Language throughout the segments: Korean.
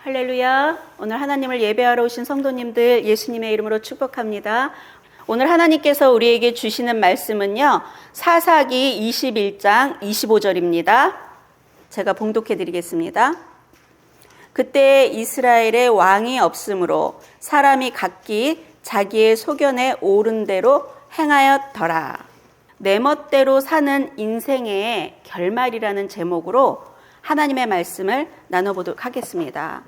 할렐루야. 오늘 하나님을 예배하러 오신 성도님들 예수님의 이름으로 축복합니다. 오늘 하나님께서 우리에게 주시는 말씀은요, 사사기 21장 25절입니다. 제가 봉독해 드리겠습니다. 그때 이스라엘의 왕이 없으므로 사람이 각기 자기의 소견에 오른 대로 행하였더라. 내 멋대로 사는 인생의 결말이라는 제목으로 하나님의 말씀을 나눠보도록 하겠습니다.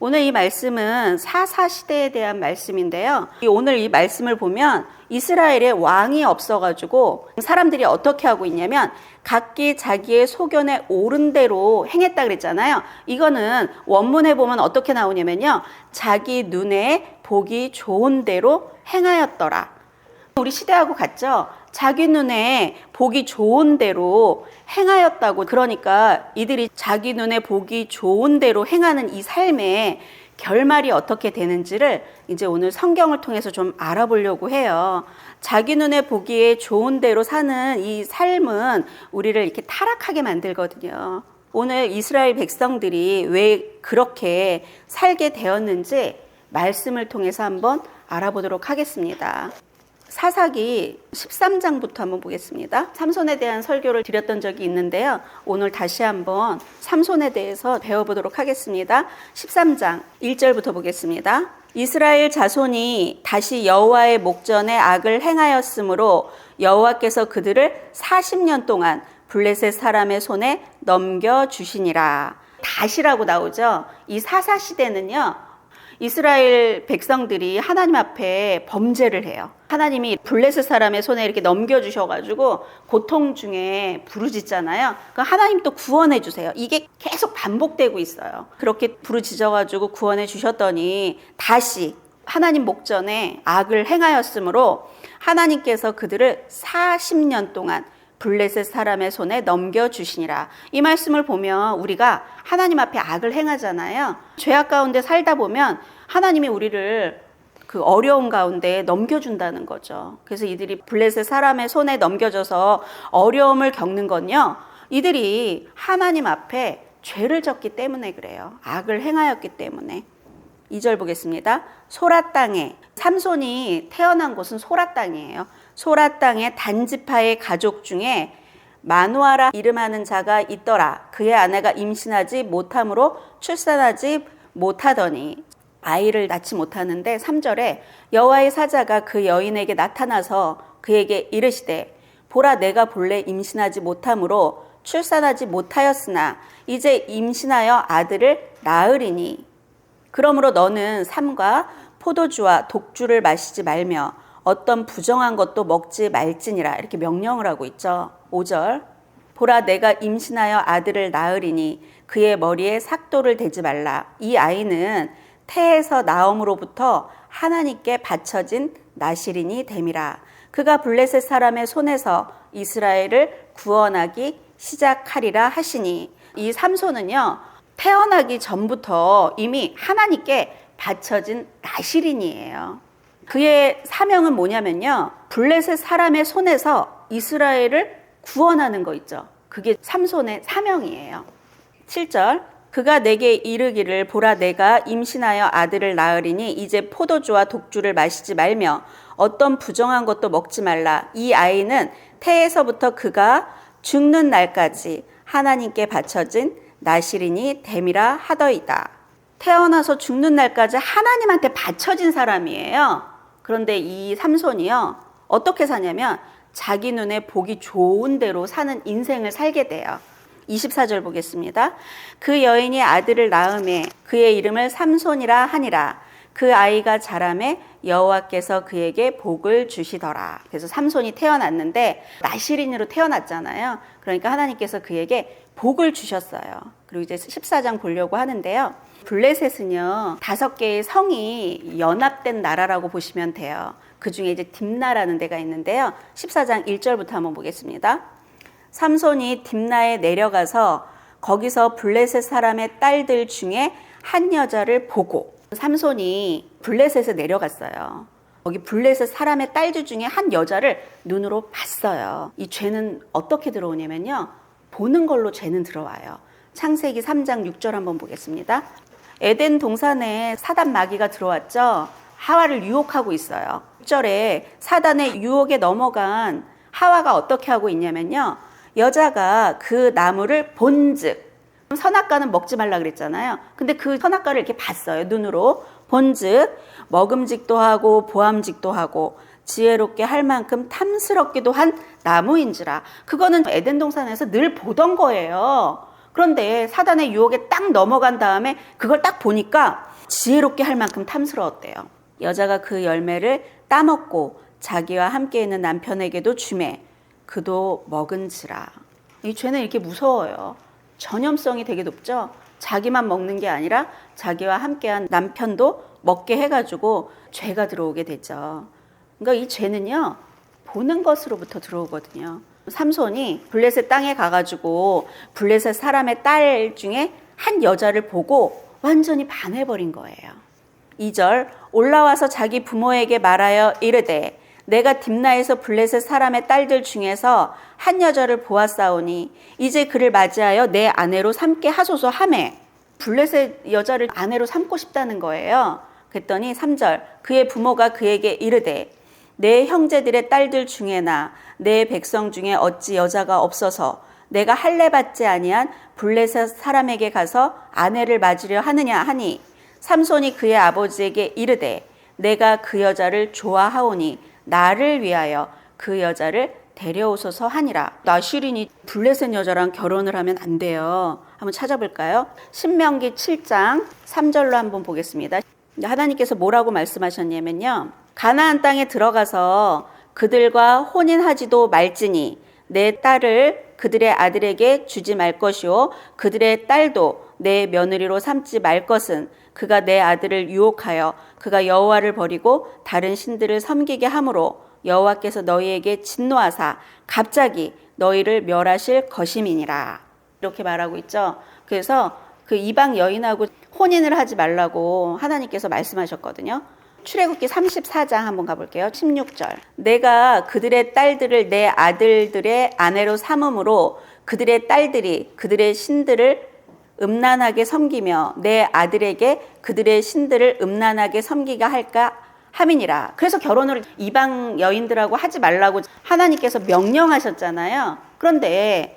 오늘 이 말씀은 사사시대에 대한 말씀인데요. 오늘 이 말씀을 보면 이스라엘에 왕이 없어가지고 사람들이 어떻게 하고 있냐면 각기 자기의 소견에 오른 대로 행했다 그랬잖아요. 이거는 원문에 보면 어떻게 나오냐면요, 자기 눈에 보기 좋은 대로 행하였더라. 우리 시대하고 같죠? 자기 눈에 보기 좋은 대로 행하였다고. 그러니까 이들이 자기 눈에 보기 좋은 대로 행하는 이 삶의 결말이 어떻게 되는지를 이제 오늘 성경을 통해서 좀 알아보려고 해요. 자기 눈에 보기에 좋은 대로 사는 이 삶은 우리를 이렇게 타락하게 만들거든요. 오늘 이스라엘 백성들이 왜 그렇게 살게 되었는지 말씀을 통해서 한번 알아보도록 하겠습니다. 사사기 13장부터 한번 보겠습니다. 삼손에 대한 설교를 드렸던 적이 있는데요. 오늘 다시 한번 삼손에 대해서 배워보도록 하겠습니다. 13장 1절부터 보겠습니다. 이스라엘 자손이 다시 여호와의 목전에 악을 행하였으므로 여호와께서 그들을 40년 동안 블레셋 사람의 손에 넘겨주시니라. 다시라고 나오죠. 이 사사시대는요, 이스라엘 백성들이 하나님 앞에 범죄를 해요. 하나님이 블레셋 사람의 손에 이렇게 넘겨주셔가지고 고통 중에 부르짖잖아요. 하나님 또 구원해 주세요. 이게 계속 반복되고 있어요. 그렇게 부르짖어가지고 구원해 주셨더니 다시 하나님 목전에 악을 행하였으므로 하나님께서 그들을 40년 동안 블레셋 사람의 손에 넘겨주시니라. 이 말씀을 보면 우리가 하나님 앞에 악을 행하잖아요. 죄악 가운데 살다 보면 하나님이 우리를 그 어려움 가운데 넘겨준다는 거죠. 그래서 이들이 블레셋 사람의 손에 넘겨져서 어려움을 겪는 건요, 이들이 하나님 앞에 죄를 졌기 때문에 그래요. 악을 행하였기 때문에. 2절 보겠습니다. 소라 땅에, 삼손이 태어난 곳은 소라 땅이에요. 소라 땅의 단지파의 가족 중에 마누아라 이름하는 자가 있더라. 그의 아내가 임신하지 못함으로 출산하지 못하더니, 아이를 낳지 못하는데 3절에 여호와의 사자가 그 여인에게 나타나서 그에게 이르시되, 보라, 내가 본래 임신하지 못함으로 출산하지 못하였으나 이제 임신하여 아들을 낳으리니, 그러므로 너는 삼과 포도주와 독주를 마시지 말며 어떤 부정한 것도 먹지 말지니라. 이렇게 명령을 하고 있죠. 5절, 보라, 내가 임신하여 아들을 낳으리니 그의 머리에 삭도를 대지 말라. 이 아이는 태에서 나옴으로부터 하나님께 바쳐진 나실인이 됨이라. 그가 블레셋 사람의 손에서 이스라엘을 구원하기 시작하리라 하시니, 이 삼손은요, 태어나기 전부터 이미 하나님께 바쳐진 나실인이에요. 그의 사명은 뭐냐면요, 블레셋 사람의 손에서 이스라엘을 구원하는 거 있죠. 그게 삼손의 사명이에요. 7절, 그가 내게 이르기를, 보라, 내가 임신하여 아들을 낳으리니 이제 포도주와 독주를 마시지 말며 어떤 부정한 것도 먹지 말라. 이 아이는 태에서부터 그가 죽는 날까지 하나님께 바쳐진 나실인이 됨이라 하더이다. 태어나서 죽는 날까지 하나님한테 바쳐진 사람이에요. 그런데 이 삼손이요, 어떻게 사냐면 자기 눈에 보기 좋은 대로 사는 인생을 살게 돼요. 24절 보겠습니다. 그 여인이 아들을 낳음에 그의 이름을 삼손이라 하니라. 그 아이가 자라매 여호와께서 그에게 복을 주시더라. 그래서 삼손이 태어났는데 나실인으로 태어났잖아요. 그러니까 하나님께서 그에게 복을 주셨어요. 그리고 이제 14장 보려고 하는데요. 블레셋은요, 5개의 성이 연합된 나라라고 보시면 돼요. 그 중에 이제 딥나라는 데가 있는데요. 14장 1절부터 한번 보겠습니다. 삼손이 딥나에 내려가서 거기서 블레셋 사람의 딸들 중에 한 여자를 보고, 삼손이 블레셋에 내려갔어요. 거기 블레셋 사람의 딸들 중에 한 여자를 눈으로 봤어요. 이 죄는 어떻게 들어오냐면요, 보는 걸로 죄는 들어와요. 창세기 3장 6절 한번 보겠습니다. 에덴 동산에 사단 마귀가 들어왔죠. 하와를 유혹하고 있어요. 6절에 사단의 유혹에 넘어간 하와가 어떻게 하고 있냐면요. 여자가 그 나무를 본즉, 선악과는 먹지 말라 그랬잖아요. 근데 그 선악과를 이렇게 봤어요. 눈으로. 본즉 먹음직도 하고 보암직도 하고 지혜롭게 할 만큼 탐스럽기도 한 나무인지라. 그거는 에덴 동산에서 늘 보던 거예요. 그런데 사단의 유혹에 딱 넘어간 다음에 그걸 딱 보니까 지혜롭게 할 만큼 탐스러웠대요. 여자가 그 열매를 따먹고 자기와 함께 있는 남편에게도 주매 그도 먹은지라. 이 죄는 이렇게 무서워요. 전염성이 되게 높죠. 자기만 먹는 게 아니라 자기와 함께한 남편도 먹게 해가지고 죄가 들어오게 되죠. 그러니까 이 죄는요, 보는 것으로부터 들어오거든요. 삼손이 블레셋 땅에 가가지고 블레셋 사람의 딸 중에 한 여자를 보고 완전히 반해버린 거예요. 2절 올라와서 자기 부모에게 말하여 이르되 내가 딥나에서 블레셋 사람의 딸들 중에서 한 여자를 보았사오니 이제 그를 맞이하여 내 아내로 삼게 하소서 하매. 블레셋 여자를 아내로 삼고 싶다는 거예요. 그랬더니 3절 그의 부모가 그에게 이르되 내 형제들의 딸들 중에나 내 백성 중에 어찌 여자가 없어서 내가 할례 받지 아니한 블레셋 사람에게 가서 아내를 맞으려 하느냐 하니 삼손이 그의 아버지에게 이르되 내가 그 여자를 좋아하오니 나를 위하여 그 여자를 데려오소서 하니라. 나시린이 블레셋 여자랑 결혼을 하면 안 돼요. 한번 찾아볼까요? 신명기 7장 3절로 한번 보겠습니다. 하나님께서 뭐라고 말씀하셨냐면요. 가나안 땅에 들어가서 그들과 혼인하지도 말지니 내 딸을 그들의 아들에게 주지 말 것이요 그들의 딸도 내 며느리로 삼지 말 것은 그가 내 아들을 유혹하여 그가 여호와를 버리고 다른 신들을 섬기게 함으로 여호와께서 너희에게 진노하사 갑자기 너희를 멸하실 것임이니라. 이렇게 말하고 있죠. 그래서 그 이방 여인하고 혼인을 하지 말라고 하나님께서 말씀하셨거든요. 출애굽기 34장 한번 가볼게요. 16절 내가 그들의 딸들을 내 아들들의 아내로 삼음으로 그들의 딸들이 그들의 신들을 음란하게 섬기며 내 아들에게 그들의 신들을 음란하게 섬기게 할까 함이니라. 그래서 결혼을 이방 여인들하고 하지 말라고 하나님께서 명령하셨잖아요. 그런데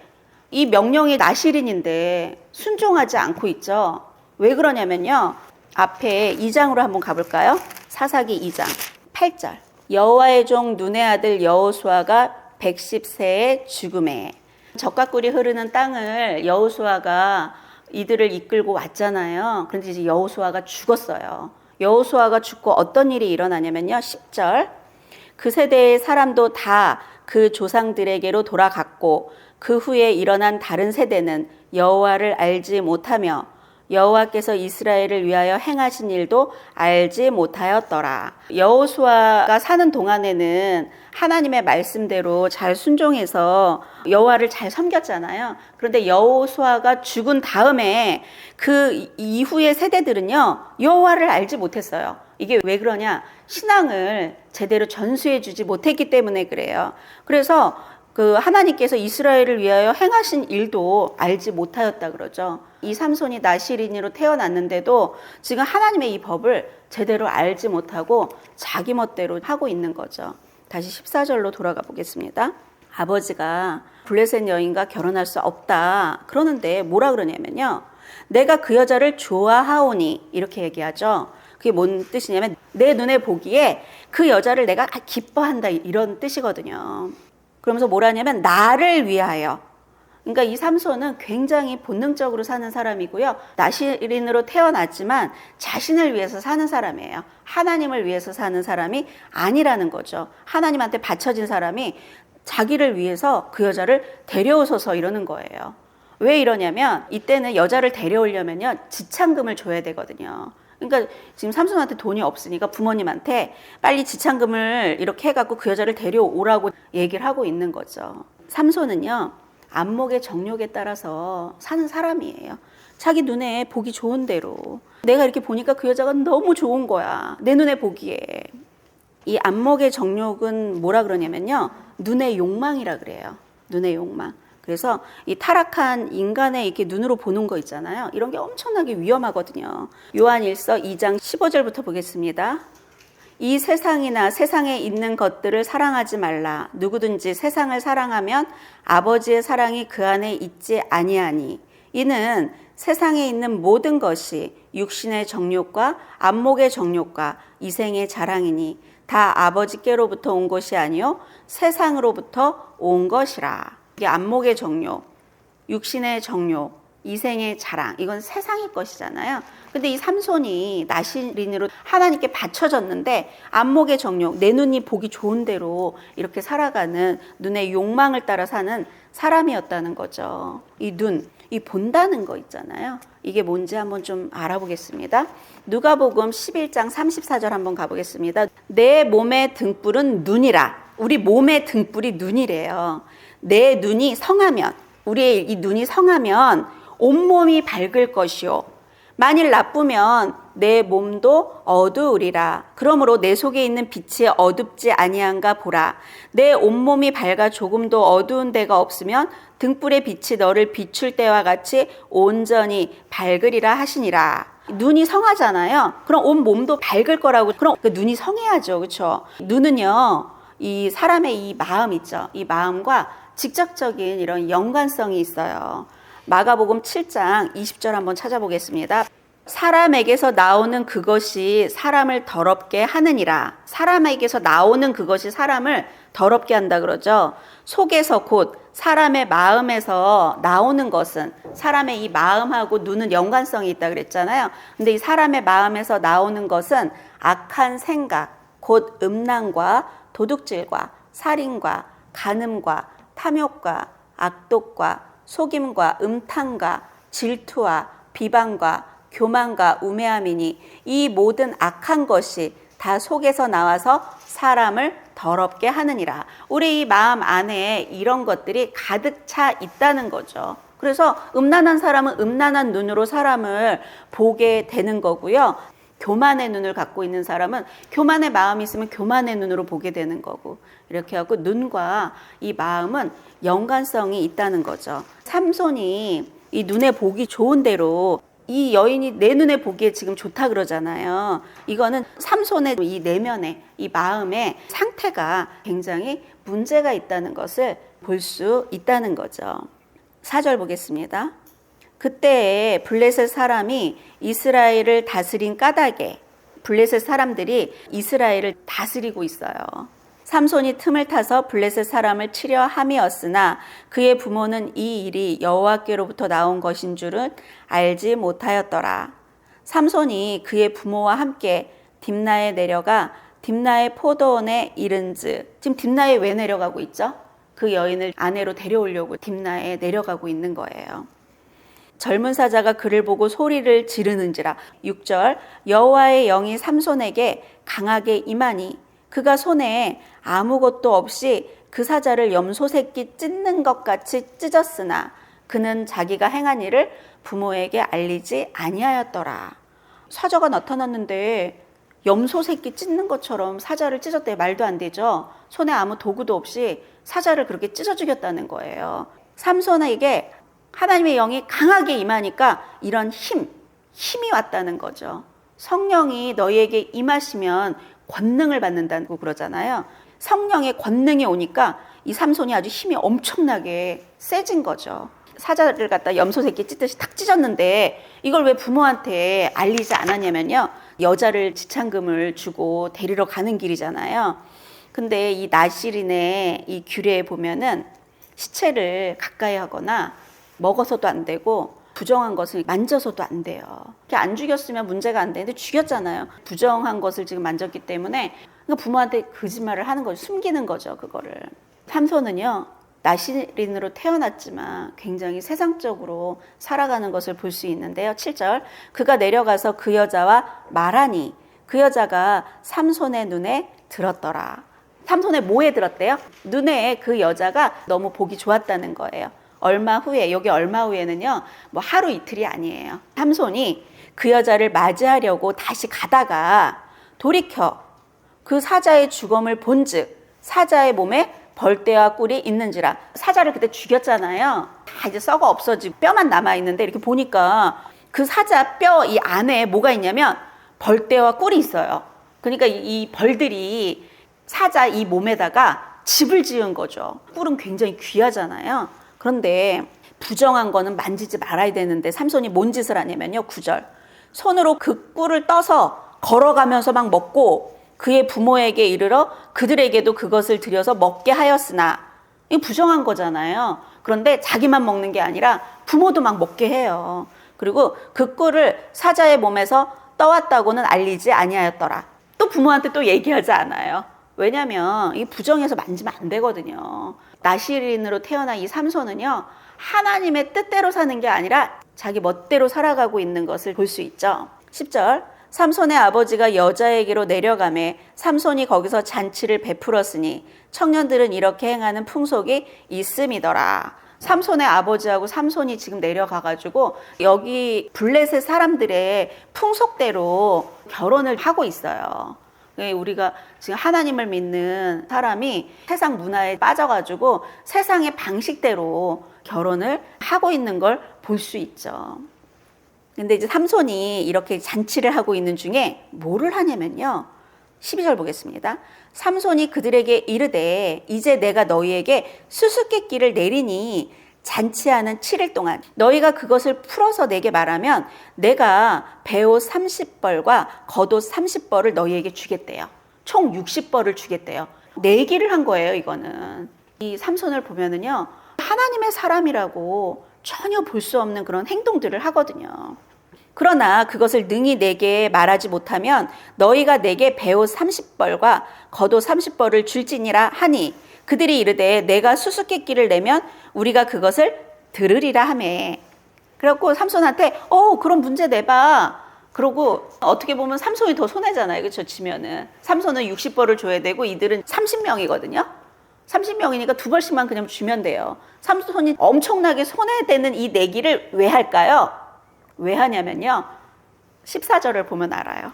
이 명령이 나시린인데 순종하지 않고 있죠. 왜 그러냐면요. 앞에 2장으로 한번 가볼까요? 사사기 2장 8절 여호와의 종 눈의 아들 여호수아가 110세에 죽음에. 젖과 꿀이 흐르는 땅을 여호수아가 이들을 이끌고 왔잖아요. 그런데 이제 여호수아가 죽었어요. 여호수아가 죽고 어떤 일이 일어나냐면요. 10절 그 세대의 사람도 다 그 조상들에게로 돌아갔고 그 후에 일어난 다른 세대는 여호와를 알지 못하며 여호와께서 이스라엘을 위하여 행하신 일도 알지 못하였더라. 여호수아가 사는 동안에는 하나님의 말씀대로 잘 순종해서 여호와를 잘 섬겼잖아요. 그런데 여호수아가 죽은 다음에 그 이후의 세대들은요, 여호와를 알지 못했어요. 이게 왜 그러냐? 신앙을 제대로 전수해 주지 못했기 때문에 그래요. 그래서 그 하나님께서 이스라엘을 위하여 행하신 일도 알지 못하였다 그러죠. 이 삼손이 나시린으로 태어났는데도 지금 하나님의 이 법을 제대로 알지 못하고 자기 멋대로 하고 있는 거죠. 다시 14절로 돌아가 보겠습니다. 아버지가 블레셋 여인과 결혼할 수 없다 그러는데 뭐라 그러냐면요. 내가 그 여자를 좋아하오니 이렇게 얘기하죠. 그게 뭔 뜻이냐면 내 눈에 보기에 그 여자를 내가 기뻐한다 이런 뜻이거든요. 그러면서 뭐라냐면 나를 위하여. 그러니까 이 삼손은 굉장히 본능적으로 사는 사람이고요. 나시린으로 태어났지만 자신을 위해서 사는 사람이에요. 하나님을 위해서 사는 사람이 아니라는 거죠. 하나님한테 바쳐진 사람이 자기를 위해서 그 여자를 데려오소서 이러는 거예요. 왜 이러냐면 이때는 여자를 데려오려면요. 지참금을 줘야 되거든요. 그러니까 지금 삼손한테 돈이 없으니까 부모님한테 빨리 지참금을 이렇게 해갖고 그 여자를 데려오라고 얘기를 하고 있는 거죠. 삼손은요. 안목의 정욕에 따라서 사는 사람이에요. 자기 눈에 보기 좋은 대로. 내가 이렇게 보니까 그 여자가 너무 좋은 거야. 내 눈에 보기에. 이 안목의 정욕은 뭐라 그러냐면요. 눈의 욕망이라 그래요. 눈의 욕망. 그래서 이 타락한 인간의 이렇게 눈으로 보는 거 있잖아요. 이런 게 엄청나게 위험하거든요. 요한일서 2장 15절부터 보겠습니다. 이 세상이나 세상에 있는 것들을 사랑하지 말라. 누구든지 세상을 사랑하면 아버지의 사랑이 그 안에 있지 아니하니. 이는 세상에 있는 모든 것이 육신의 정욕과 안목의 정욕과 이생의 자랑이니 다 아버지께로부터 온 것이 아니요 세상으로부터 온 것이라. 이게 안목의 정욕, 육신의 정욕, 이생의 자랑, 이건 세상의 것이잖아요. 근데 이 삼손이 나실인으로 하나님께 바쳐졌는데 안목의 정욕, 내 눈이 보기 좋은 대로 이렇게 살아가는 눈의 욕망을 따라 사는 사람이었다는 거죠. 이 눈, 이 본다는 거 있잖아요. 이게 뭔지 한번 좀 알아보겠습니다. 누가복음 11장 34절 한번 가보겠습니다. 내 몸의 등불은 눈이라. 우리 몸의 등불이 눈이래요. 내 눈이 성하면, 우리의 이 눈이 성하면 온몸이 밝을 것이요. 만일 나쁘면 내 몸도 어두우리라. 그러므로 내 속에 있는 빛이 어둡지 아니한가 보라. 내 온몸이 밝아 조금도 어두운 데가 없으면 등불의 빛이 너를 비출 때와 같이 온전히 밝으리라 하시니라. 눈이 성하잖아요. 그럼 온 몸도 밝을 거라고. 그럼 그 눈이 성해야죠. 그렇죠? 눈은요, 이 사람의 이 마음 있죠. 이 마음과 직접적인 이런 연관성이 있어요. 마가복음 7장 20절 한번 찾아보겠습니다. 사람에게서 나오는 그것이 사람을 더럽게 하느니라. 사람에게서 나오는 그것이 사람을 더럽게 한다 그러죠. 속에서 곧 사람의 마음에서 나오는 것은, 사람의 이 마음하고 눈은 연관성이 있다 그랬잖아요. 근데 이 사람의 마음에서 나오는 것은 악한 생각, 곧 음란과 도둑질과 살인과 간음과 탐욕과 악독과 속임과 음탕과 질투와 비방과 교만과 우매함이니 이 모든 악한 것이 다 속에서 나와서 사람을 더럽게 하느니라. 우리 이 마음 안에 이런 것들이 가득 차 있다는 거죠. 그래서 음란한 사람은 음란한 눈으로 사람을 보게 되는 거고요. 교만의 눈을 갖고 있는 사람은 교만의 마음이 있으면 교만의 눈으로 보게 되는 거고, 이렇게 하고 눈과 이 마음은 연관성이 있다는 거죠. 삼손이 이 눈에 보기 좋은 대로, 이 여인이 내 눈에 보기에 지금 좋다 그러잖아요. 이거는 삼손의 이 내면의 이 마음의 상태가 굉장히 문제가 있다는 것을 볼 수 있다는 거죠. 4절 보겠습니다. 그때에 블레셋 사람이 이스라엘을 다스린 까닭에, 블레셋 사람들이 이스라엘을 다스리고 있어요. 삼손이 틈을 타서 블레셋 사람을 치려 함이었으나 그의 부모는 이 일이 여호와께로부터 나온 것인 줄은 알지 못하였더라. 삼손이 그의 부모와 함께 딥나에 내려가 딥나의 포도원에 이른즉, 지금 딥나에 왜 내려가고 있죠? 그 여인을 아내로 데려오려고 딥나에 내려가고 있는 거예요. 젊은 사자가 그를 보고 소리를 지르는지라. 6절, 여호와의 영이 삼손에게 강하게 임하니 그가 손에 아무것도 없이 그 사자를 염소 새끼 찢는 것 같이 찢었으나 그는 자기가 행한 일을 부모에게 알리지 아니하였더라. 사자가 나타났는데 염소 새끼 찢는 것처럼 사자를 찢었대. 말도 안 되죠. 손에 아무 도구도 없이 사자를 그렇게 찢어 죽였다는 거예요. 삼손에게 하나님의 영이 강하게 임하니까 이런 힘이 왔다는 거죠. 성령이 너희에게 임하시면 권능을 받는다고 그러잖아요. 성령의 권능이 오니까 이 삼손이 아주 힘이 엄청나게 세진 거죠. 사자를 갖다 염소 새끼 찢듯이 탁 찢었는데 이걸 왜 부모한테 알리지 않았냐면요. 여자를 지참금을 주고 데리러 가는 길이잖아요. 근데 이 나실인의 이 규례에 보면은 시체를 가까이 하거나 먹어서도 안 되고 부정한 것을 만져서도 안 돼요. 안 죽였으면 문제가 안 되는데 죽였잖아요. 부정한 것을 지금 만졌기 때문에 그러니까 부모한테 거짓말을 하는 거죠. 숨기는 거죠. 그거를. 삼손은요. 나실인으로 태어났지만 굉장히 세상적으로 살아가는 것을 볼 수 있는데요. 7절, 그가 내려가서 그 여자와 말하니 그 여자가 삼손의 눈에 들었더라. 삼손의 뭐에 들었대요? 눈에 그 여자가 너무 보기 좋았다는 거예요. 얼마 후에, 여기 얼마 후에는요, 뭐 하루 이틀이 아니에요. 삼손이 그 여자를 맞이하려고 다시 가다가 돌이켜 그 사자의 죽음을 본즉 사자의 몸에 벌떼와 꿀이 있는지라. 사자를 그때 죽였잖아요. 다 이제 썩어 없어지고 뼈만 남아있는데 이렇게 보니까 그 사자 뼈 이 안에 뭐가 있냐면 벌떼와 꿀이 있어요. 그러니까 이 벌들이 사자 이 몸에다가 집을 지은 거죠. 꿀은 굉장히 귀하잖아요. 그런데 부정한 거는 만지지 말아야 되는데 삼손이 뭔 짓을 하냐면요. 9절. 손으로 그 꿀을 떠서 걸어가면서 막 먹고 그의 부모에게 이르러 그들에게도 그것을 들여서 먹게 하였으나, 이거 부정한 거잖아요. 그런데 자기만 먹는 게 아니라 부모도 막 먹게 해요. 그리고 그 꿀을 사자의 몸에서 떠왔다고는 알리지 아니하였더라. 또 부모한테 또 얘기하지 않아요. 왜냐하면 이 부정해서 만지면 안 되거든요. 나실인으로 태어난 이 삼손은요, 하나님의 뜻대로 사는 게 아니라 자기 멋대로 살아가고 있는 것을 볼 수 있죠. 10절. 삼손의 아버지가 여자에게로 내려가매 삼손이 거기서 잔치를 베풀었으니 청년들은 이렇게 행하는 풍속이 있음이더라. 삼손의 아버지하고 삼손이 지금 내려가가지고 여기 블레셋 사람들의 풍속대로 결혼을 하고 있어요. 우리가 지금 하나님을 믿는 사람이 세상 문화에 빠져가지고 세상의 방식대로 결혼을 하고 있는 걸 볼 수 있죠. 근데 이제 삼손이 이렇게 잔치를 하고 있는 중에 뭐를 하냐면요. 12절 보겠습니다. 삼손이 그들에게 이르되 이제 내가 너희에게 수수께끼를 내리니 잔치하는 7일 동안 너희가 그것을 풀어서 내게 말하면 내가 배옷 30벌과 겉옷 30벌을 너희에게 주겠대요. 총 60벌을 주겠대요. 내기를 한 거예요, 이거는. 이 삼손을 보면은요, 하나님의 사람이라고 전혀 볼 수 없는 그런 행동들을 하거든요. 그러나 그것을 능히 내게 말하지 못하면 너희가 내게 배옷 30벌과 겉옷 30벌을 줄지니라 하니 그들이 이르되 내가 수수께끼를 내면 우리가 그것을 들으리라 하매. 그래갖고 삼손한테 그럼 문제 내봐. 그러고 어떻게 보면 삼손이 더 손해잖아요. 그렇죠? 지면은. 삼손은 60벌을 줘야 되고 이들은 30명이거든요. 30명이니까 2벌씩만 그냥 주면 돼요. 삼손이 엄청나게 손해되는 이 내기를 왜 할까요? 왜 하냐면요. 14절을 보면 알아요.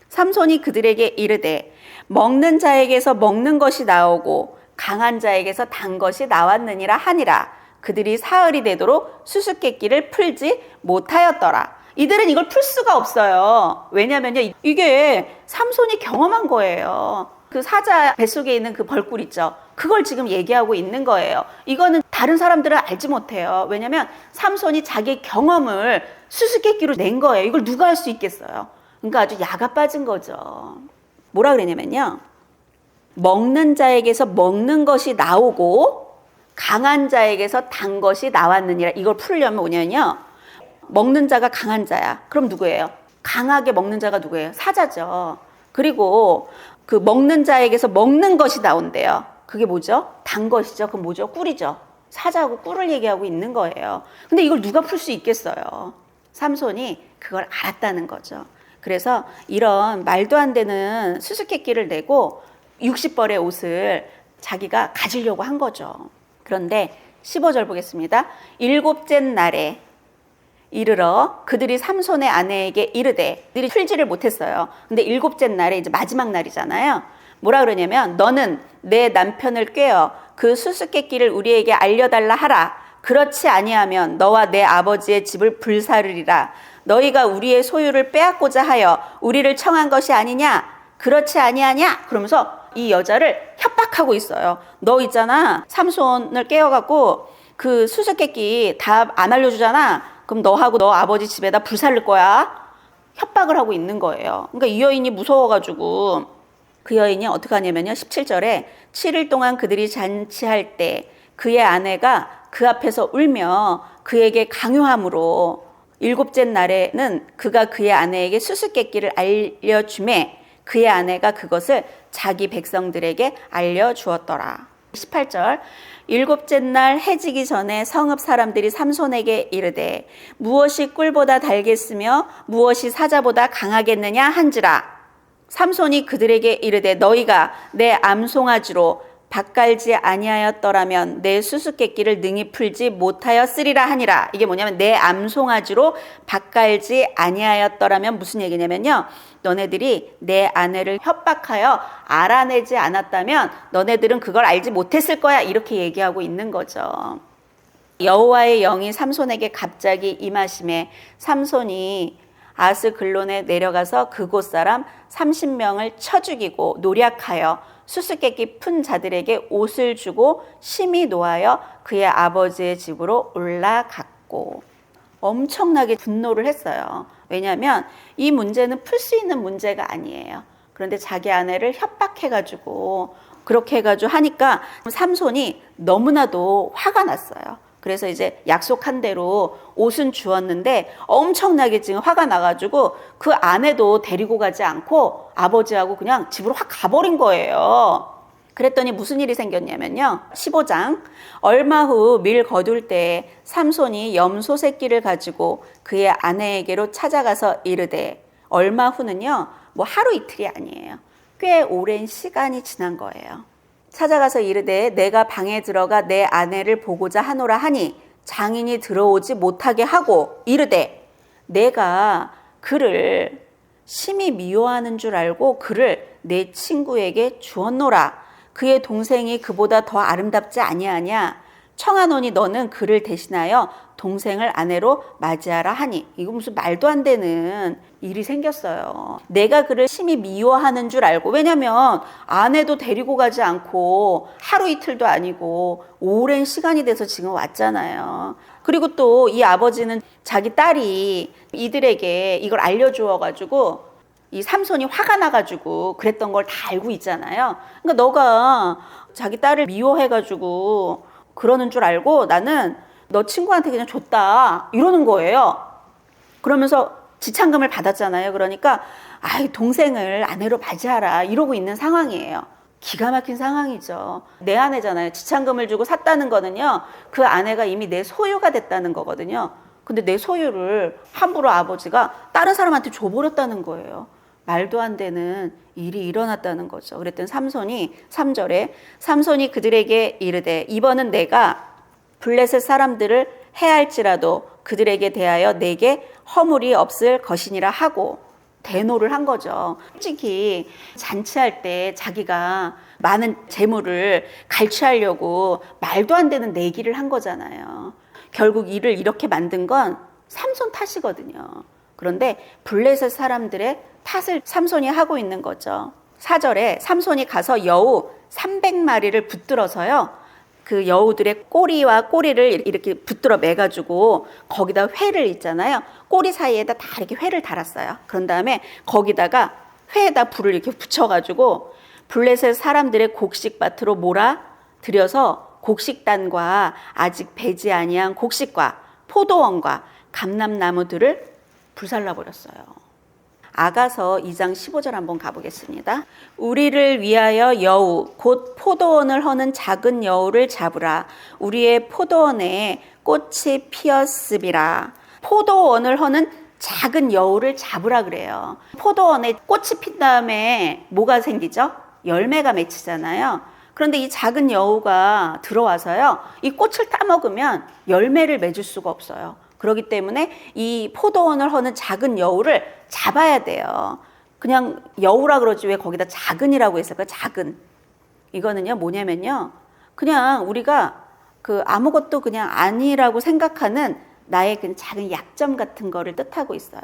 삼손이 그들에게 이르되 먹는 자에게서 먹는 것이 나오고 강한 자에게서 단 것이 나왔느니라 하니라. 그들이 사흘이 되도록 수수께끼를 풀지 못하였더라. 이들은 이걸 풀 수가 없어요. 왜냐면요, 이게 삼손이 경험한 거예요. 그 사자 뱃속에 있는 그 벌꿀 있죠. 그걸 지금 얘기하고 있는 거예요. 이거는 다른 사람들은 알지 못해요. 왜냐면 삼손이 자기 경험을 수수께끼로 낸 거예요. 이걸 누가 할 수 있겠어요. 그러니까 아주 야가 빠진 거죠. 뭐라 그러냐면요, 먹는 자에게서 먹는 것이 나오고 강한 자에게서 단 것이 나왔느니라. 이걸 풀려면 뭐냐면요, 먹는 자가 강한 자야. 그럼 누구예요? 강하게 먹는 자가 누구예요? 사자죠. 그리고 그 먹는 자에게서 먹는 것이 나온대요. 그게 뭐죠? 단 것이죠. 그럼 뭐죠? 꿀이죠. 사자하고 꿀을 얘기하고 있는 거예요. 근데 이걸 누가 풀 수 있겠어요? 삼손이 그걸 알았다는 거죠. 그래서 이런 말도 안 되는 수수께끼를 내고 60벌의 옷을 자기가 가지려고 한 거죠. 그런데 15절 보겠습니다. 7째 날에 이르러 그들이 삼손의 아내에게 이르되, 그들이 풀지를 못했어요. 근데 7째 날에 이제 마지막 날이잖아요. 뭐라 그러냐면 너는 내 남편을 꾀어 그 수수께끼를 우리에게 알려달라 하라. 그렇지 아니하면 너와 내 아버지의 집을 불사르리라. 너희가 우리의 소유를 빼앗고자 하여 우리를 청한 것이 아니냐? 그렇지 아니하냐? 그러면서 이 여자를 협박하고 있어요. 너 있잖아, 삼손을 깨워갖고 그 수수께끼 다 안 알려주잖아. 그럼 너하고 너 아버지 집에다 불살릴 거야. 협박을 하고 있는 거예요. 그러니까 이 여인이 무서워가지고 그 여인이 어떻게 하냐면요, 17절에 7일 동안 그들이 잔치할 때 그의 아내가 그 앞에서 울며 그에게 강요함으로 7째 날에는 그가 그의 아내에게 수수께끼를 알려주매 그의 아내가 그것을 자기 백성들에게 알려주었더라. 18절. 7째 날 해지기 전에 성읍 사람들이 삼손에게 이르되 무엇이 꿀보다 달겠으며 무엇이 사자보다 강하겠느냐 한지라. 삼손이 그들에게 이르되 너희가 내 암송아지로 밭 갈지 아니하였더라면 내 수수께끼를 능히 풀지 못하였으리라 하니라. 이게 뭐냐면 내 암송아지로 밭 갈지 아니하였더라면 무슨 얘기냐면요. 너네들이 내 아내를 협박하여 알아내지 않았다면 너네들은 그걸 알지 못했을 거야. 이렇게 얘기하고 있는 거죠. 여호와의 영이 삼손에게 갑자기 임하심에 삼손이 아스글론에 내려가서 그곳 사람 30명을 쳐 죽이고 노략하여 수수께끼 푼 자들에게 옷을 주고 심히 노하여 그의 아버지의 집으로 올라갔고. 엄청나게 분노를 했어요. 왜냐하면 이 문제는 풀 수 있는 문제가 아니에요. 그런데 자기 아내를 협박해가지고 그렇게 해가지고 하니까 삼손이 너무나도 화가 났어요. 그래서 이제 약속한 대로 옷은 주었는데 엄청나게 지금 화가 나가지고 그 아내도 데리고 가지 않고 아버지하고 그냥 집으로 확 가버린 거예요. 그랬더니 무슨 일이 생겼냐면요. 15장 얼마 후 밀 거둘 때 삼손이 염소 새끼를 가지고 그의 아내에게로 찾아가서 이르되, 얼마 후는요 뭐 하루 이틀이 아니에요. 꽤 오랜 시간이 지난 거예요. 찾아가서 이르되 내가 방에 들어가 내 아내를 보고자 하노라 하니 장인이 들어오지 못하게 하고 이르되 내가 그를 심히 미워하는 줄 알고 그를 내 친구에게 주었노라. 그의 동생이 그보다 더 아름답지 아니하냐. 청하노니 너는 그를 대신하여 동생을 아내로 맞이하라 하니. 이거 무슨 말도 안 되는 일이 생겼어요. 내가 그를 심히 미워하는 줄 알고. 왜냐면 아내도 데리고 가지 않고 하루 이틀도 아니고 오랜 시간이 돼서 지금 왔잖아요. 그리고 또 이 아버지는 자기 딸이 이들에게 이걸 알려주어가지고 이 삼손이 화가 나가지고 그랬던 걸 다 알고 있잖아요. 그러니까 너가 자기 딸을 미워해가지고 그러는 줄 알고 나는 너 친구한테 그냥 줬다 이러는 거예요. 그러면서 지참금을 받았잖아요. 그러니까 동생을 아내로 맞이하라 이러고 있는 상황이에요. 기가 막힌 상황이죠. 내 아내잖아요. 지참금을 주고 샀다는 거는요, 그 아내가 이미 내 소유가 됐다는 거거든요. 근데 내 소유를 함부로 아버지가 다른 사람한테 줘버렸다는 거예요. 말도 안 되는 일이 일어났다는 거죠. 그랬더니 삼손이 3절에 삼손이 그들에게 이르되 이번은 내가 블레셋 사람들을 해할지라도 그들에게 대하여 내게 허물이 없을 것이니라 하고 대노를 한 거죠. 솔직히 잔치할 때 자기가 많은 재물을 갈취하려고 말도 안 되는 내기를 한 거잖아요. 결국 일을 이렇게 만든 건 삼손 탓이거든요. 그런데 블레셋 사람들의 탓을 삼손이 하고 있는 거죠. 4절에 삼손이 가서 여우 300마리를 붙들어서요, 그 여우들의 꼬리와 꼬리를 이렇게 붙들어 매가지고 거기다 회를 있잖아요. 꼬리 사이에다 다 이렇게 회를 달았어요. 그런 다음에 거기다가 회에다 불을 이렇게 붙여가지고 블레셋 사람들의 곡식밭으로 몰아 들여서 곡식단과 아직 배지 아니한 곡식과 포도원과 감람나무들을 불살라 버렸어요. 아가서 2장 15절 한번 가보겠습니다. 우리를 위하여 여우 곧 포도원을 허는 작은 여우를 잡으라. 우리의 포도원에 꽃이 피었으리라. 포도원을 허는 작은 여우를 잡으라 그래요. 포도원에 꽃이 핀 다음에 뭐가 생기죠? 열매가 맺히잖아요. 그런데 이 작은 여우가 들어와서요, 이 꽃을 따먹으면 열매를 맺을 수가 없어요. 그렇기 때문에 이 포도원을 허는 작은 여우를 잡아야 돼요. 그냥 여우라 그러지 왜 거기다 작은이라고 했을까요? 작은. 이거는요 뭐냐면요, 그냥 우리가 그 아무것도 그냥 아니라고 생각하는 나의 그 작은 약점 같은 거를 뜻하고 있어요.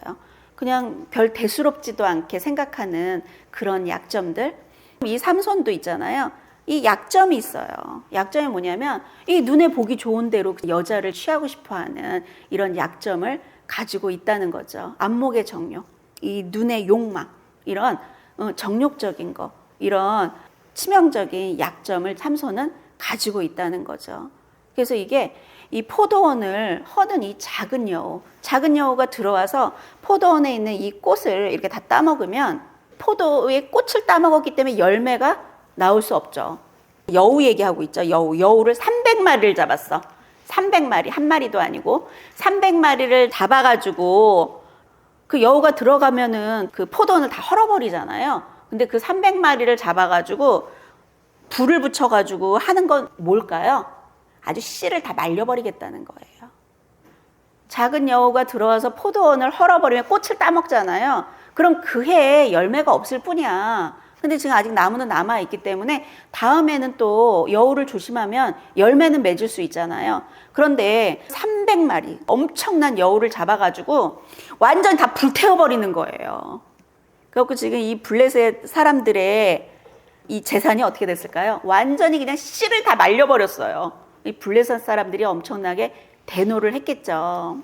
그냥 별 대수롭지도 않게 생각하는 그런 약점들. 이 삼손도 있잖아요. 이 약점이 있어요. 약점이 뭐냐면 이 눈에 보기 좋은 대로 여자를 취하고 싶어하는 이런 약점을 가지고 있다는 거죠. 안목의 정욕, 이 눈의 욕망, 이런 정욕적인 거, 이런 치명적인 약점을 삼손은 가지고 있다는 거죠. 그래서 이게 이 포도원을 허는 이 작은 여우가 들어와서 포도원에 있는 이 꽃을 이렇게 다 따먹으면 포도의 꽃을 따먹었기 때문에 열매가 나올 수 없죠. 여우 얘기하고 있죠. 여우를 300마리를 잡았어. 300마리, 한 마리도 아니고 300마리를 잡아가지고 그 여우가 들어가면은 그 포도원을 다 헐어버리잖아요. 근데 그 300마리를 잡아가지고 불을 붙여가지고 하는 건 뭘까요? 아주 씨를 다 말려버리겠다는 거예요. 작은 여우가 들어와서 포도원을 헐어버리면 꽃을 따먹잖아요. 그럼 그 해에 열매가 없을 뿐이야. 근데 지금 아직 나무는 남아있기 때문에 다음에는 또 여우를 조심하면 열매는 맺을 수 있잖아요. 그런데 300마리 엄청난 여우를 잡아가지고 완전히 다 불태워버리는 거예요. 그래서 지금 이 블레셋 사람들의 이 재산이 어떻게 됐을까요? 완전히 그냥 씨를 다 말려버렸어요. 이 블레셋 사람들이 엄청나게 대노를 했겠죠.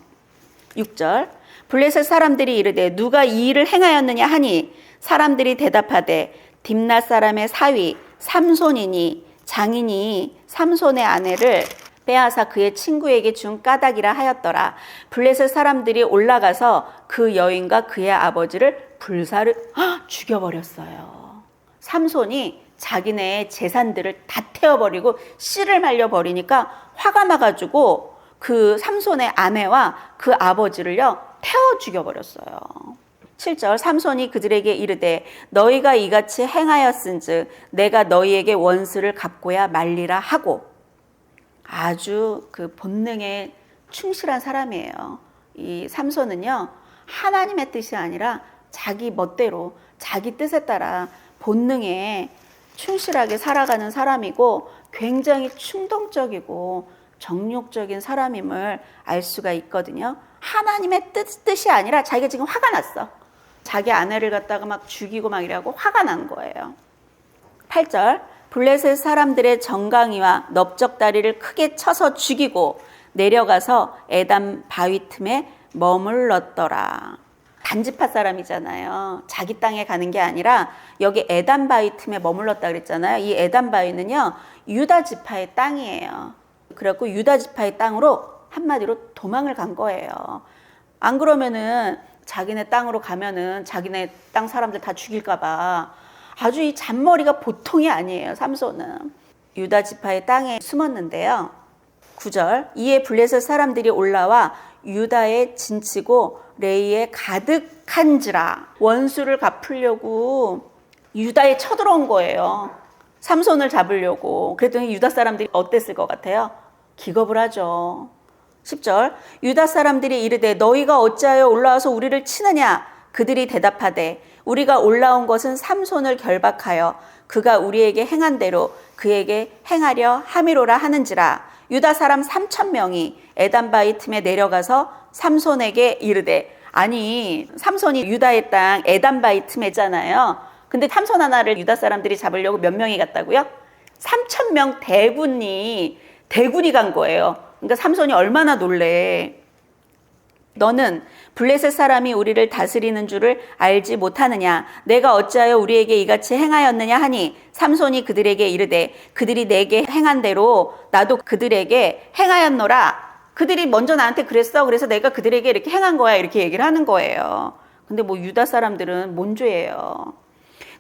6절 블레셋 사람들이 이르되 누가 이 일을 행하였느냐 하니 사람들이 대답하되 딥낫 사람의 사위 삼손이니 장인이 삼손의 아내를 빼앗아 그의 친구에게 준 까닭이라 하였더라. 블레셋 사람들이 올라가서 그 여인과 그의 아버지를 불사르 죽여버렸어요. 삼손이 자기네 재산들을 다 태워버리고 씨를 말려버리니까 화가 나가지고 그 삼손의 아내와 그 아버지를요 태워 죽여버렸어요. 7절 삼손이 그들에게 이르되 너희가 이같이 행하였은즉 내가 너희에게 원수를 갚고야 말리라 하고, 아주 그 본능에 충실한 사람이에요. 이 삼손은요 하나님의 뜻이 아니라 자기 멋대로 자기 뜻에 따라 본능에 충실하게 살아가는 사람이고 굉장히 충동적이고 정욕적인 사람임을 알 수가 있거든요. 하나님의 뜻이 아니라 자기가 지금 화가 났어. 자기 아내를 갖다가 막 죽이고 막 이래갖고 화가 난 거예요. 8절 블레셋 사람들의 정강이와 넓적다리를 크게 쳐서 죽이고 내려가서 에담 바위 틈에 머물렀더라. 단지파 사람이잖아요. 자기 땅에 가는 게 아니라 여기 에담 바위 틈에 머물렀다 그랬잖아요. 이 에담 바위는요 유다 지파의 땅이에요. 그래갖고 유다 지파의 땅으로 한마디로 도망을 간 거예요. 안 그러면은 자기네 땅으로 가면은 자기네 땅 사람들 다 죽일까 봐 아주 이 잔머리가 보통이 아니에요. 삼손은 유다 지파의 땅에 숨었는데요. 9절 이에 블레셋 사람들이 올라와 유다에 진치고 레이에 가득한지라. 원수를 갚으려고 유다에 쳐들어온 거예요. 삼손을 잡으려고. 그랬더니 유다 사람들이 어땠을 것 같아요? 기겁을 하죠. 10절 유다 사람들이 이르되 너희가 어찌하여 올라와서 우리를 치느냐. 그들이 대답하되 우리가 올라온 것은 삼손을 결박하여 그가 우리에게 행한 대로 그에게 행하려 함이로라 하는지라. 유다 사람 3,000명이 에담바위 틈에 내려가서 삼손에게 이르되, 아니 삼손이 유다의 땅 에담바위 틈에잖아요. 근데 삼손 하나를 유다 사람들이 잡으려고 몇 명이 갔다고요? 3,000명 대군이 간 거예요. 그러니까 삼손이 얼마나 놀래. 너는 블레셋 사람이 우리를 다스리는 줄을 알지 못하느냐. 내가 어찌하여 우리에게 이같이 행하였느냐 하니 삼손이 그들에게 이르되 그들이 내게 행한 대로 나도 그들에게 행하였노라. 그들이 먼저 나한테 그랬어. 그래서 내가 그들에게 이렇게 행한 거야. 이렇게 얘기를 하는 거예요. 근데 뭐 유다 사람들은 뭔 죄예요.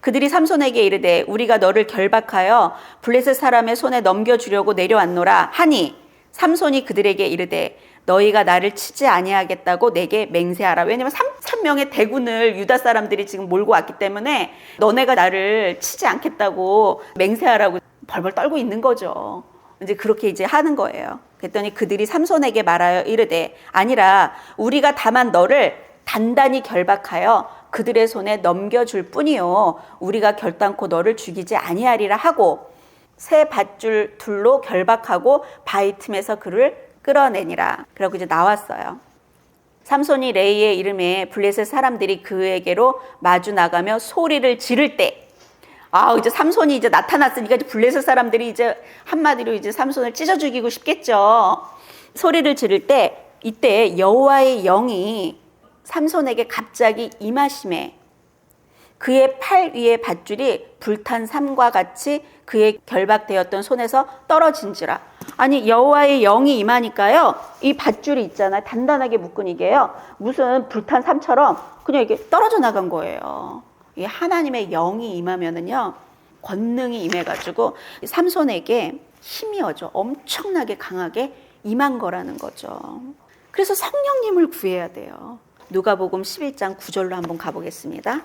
그들이 삼손에게 이르되 우리가 너를 결박하여 블레셋 사람의 손에 넘겨주려고 내려왔노라 하니 삼손이 그들에게 이르되 너희가 나를 치지 아니하겠다고 내게 맹세하라. 왜냐면 3,000명의 대군을 유다 사람들이 지금 몰고 왔기 때문에 너네가 나를 치지 않겠다고 맹세하라고 벌벌 떨고 있는 거죠. 이제 그렇게 이제 하는 거예요. 그랬더니 그들이 삼손에게 말하여 이르되 아니라 우리가 다만 너를 단단히 결박하여 그들의 손에 넘겨줄 뿐이요 우리가 결단코 너를 죽이지 아니하리라 하고 새 밧줄 둘로 결박하고 바위 틈에서 그를 끌어내니라. 그러고 이제 나왔어요. 삼손이 레이의 이름에 블레셋 사람들이 그에게로 마주 나가며 소리를 지를 때, 이제 삼손이 이제 나타났으니까 이제 블레셋 사람들이 이제 한마디로 이제 삼손을 찢어 죽이고 싶겠죠. 소리를 지를 때 이때 여호와의 영이 삼손에게 갑자기 임하심에 그의 팔 위에 밧줄이 불탄 삼과 같이 그의 결박되었던 손에서 떨어진지라. 아니 여호와의 영이 임하니까요. 이 밧줄이 있잖아요. 단단하게 묶은 이게요. 무슨 불탄 삼처럼 그냥 이게 떨어져 나간 거예요. 이 하나님의 영이 임하면은요. 권능이 임해가지고 삼손에게 힘이 엄청나게 강하게 임한 거라는 거죠. 그래서 성령님을 구해야 돼요. 누가복음 11장 9절로 한번 가보겠습니다.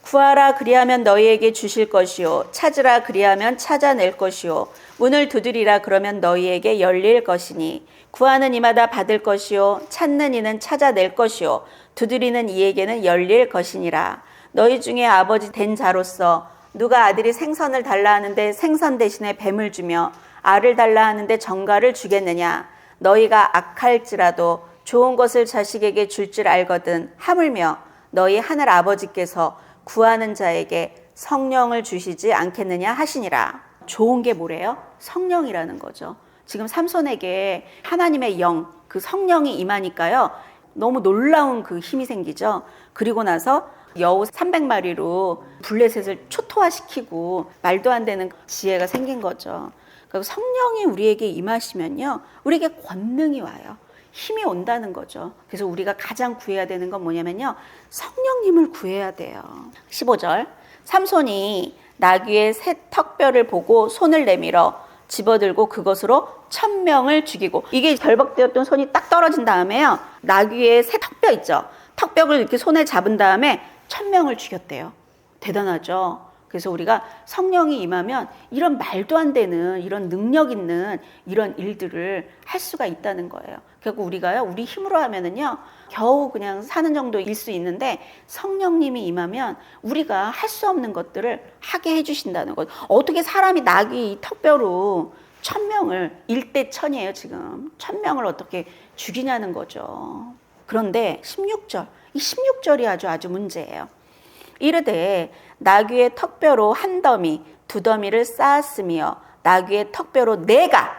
구하라 그리하면 너희에게 주실 것이요 찾으라 그리하면 찾아낼 것이요 문을 두드리라 그러면 너희에게 열릴 것이니 구하는 이마다 받을 것이요 찾는 이는 찾아낼 것이요 두드리는 이에게는 열릴 것이니라. 너희 중에 아버지 된 자로서 누가 아들이 생선을 달라 하는데 생선 대신에 뱀을 주며 알을 달라 하는데 정갈을 주겠느냐. 너희가 악할지라도 좋은 것을 자식에게 줄 줄 알거든 하물며 너희 하늘 아버지께서 구하는 자에게 성령을 주시지 않겠느냐 하시니라. 좋은 게 뭐래요? 성령이라는 거죠. 지금 삼손에게 하나님의 영, 그 성령이 임하니까요. 너무 놀라운 그 힘이 생기죠. 그리고 나서 여우 300마리로 블레셋을 초토화시키고 말도 안 되는 지혜가 생긴 거죠. 그러니까 성령이 우리에게 임하시면요. 우리에게 권능이 와요. 힘이 온다는 거죠. 그래서 우리가 가장 구해야 되는 건 뭐냐면요. 성령님을 구해야 돼요. 15절. 삼손이 나귀의 새 턱뼈를 보고 손을 내밀어 집어들고 그것으로 1000명을 죽이고, 이게 결박되었던 손이 딱 떨어진 다음에요. 나귀의 새 턱뼈 있죠. 턱뼈를 이렇게 손에 잡은 다음에 1000명을 죽였대요. 대단하죠. 그래서 우리가 성령이 임하면 이런 말도 안 되는 이런 능력 있는 이런 일들을 할 수가 있다는 거예요. 결국 우리가요, 우리 힘으로 하면은요, 겨우 그냥 사는 정도일 수 있는데 성령님이 임하면 우리가 할 수 없는 것들을 하게 해주신다는 거예요. 어떻게 사람이 나귀 턱뼈로 1000명을 1대 1000이에요 지금. 1000명을 어떻게 죽이냐는 거죠. 그런데 16절, 이 16절이 아주 문제예요. 이르되 나귀의 턱뼈로 한 더미 두 더미를 쌓았으며 나귀의 턱뼈로 내가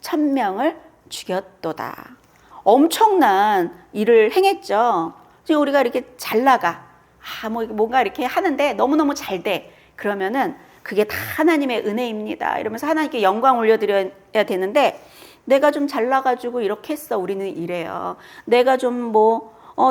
1000명을 죽였도다. 엄청난 일을 행했죠. 지금 우리가 이렇게 잘 나가, 뭔가 이렇게 하는데 너무너무 잘 돼. 그러면은 그게 다 하나님의 은혜입니다. 이러면서 하나님께 영광 올려드려야 되는데, 내가 좀 잘나가지고 이렇게 했어. 우리는 이래요. 내가 좀